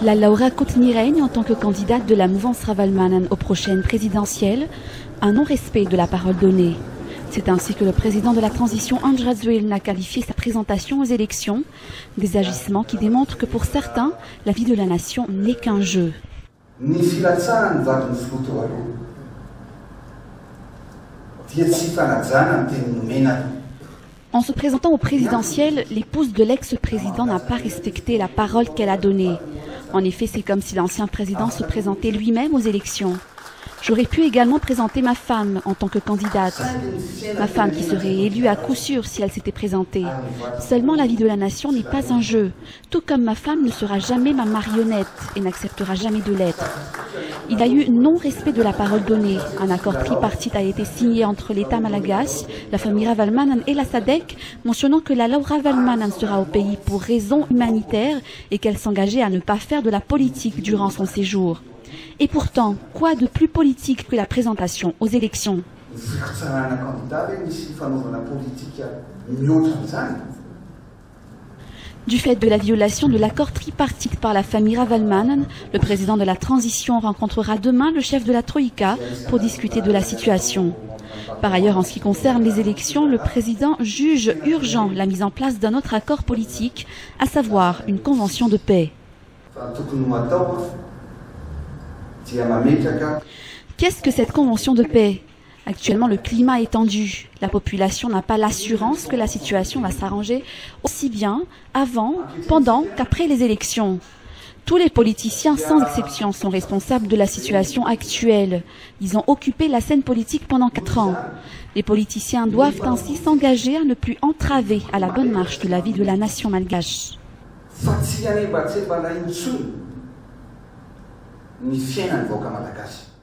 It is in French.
La Laura Kotniraigne en tant que candidate de la mouvance Ravalomanana aux prochaines présidentielles, un non-respect de la parole donnée. C'est ainsi que le président de la transition Andrzej Zoellner a qualifié sa présentation aux élections, des agissements qui démontrent que pour certains, la vie de la nation n'est qu'un jeu. En se présentant au présidentiel, l'épouse de l'ex-président n'a pas respecté la parole qu'elle a donnée. En effet, c'est comme si l'ancien président se présentait lui-même aux élections. J'aurais pu également présenter ma femme en tant que candidate. Ma femme qui serait élue à coup sûr si elle s'était présentée. Seulement la vie de la nation n'est pas un jeu, tout comme ma femme ne sera jamais ma marionnette et n'acceptera jamais de l'être. Il y a eu non-respect de la parole donnée. Un accord tripartite a été signé entre l'État malgache, la famille Ravalomanana et la SADC, mentionnant que la Laura Ravalomanana sera au pays pour raisons humanitaires et qu'elle s'engageait à ne pas faire de la politique durant son séjour. Et pourtant, quoi de plus politique que la présentation aux élections? Du fait de la violation de l'accord tripartite par la famille Ravalomanana, le président de la transition rencontrera demain le chef de la Troïka pour discuter de la situation. Par ailleurs, en ce qui concerne les élections, le président juge urgent la mise en place d'un autre accord politique, à savoir une convention de paix. Qu'est-ce que cette convention de paix? Actuellement, le climat est tendu. La population n'a pas l'assurance que la situation va s'arranger aussi bien avant, pendant qu'après les élections. Tous les politiciens, sans exception, sont responsables de la situation actuelle. Ils ont occupé la scène politique pendant 4 ans. Les politiciens doivent ainsi s'engager à ne plus entraver à la bonne marche de la vie de la nation malgache. Ni fiainany vaoka malagasy.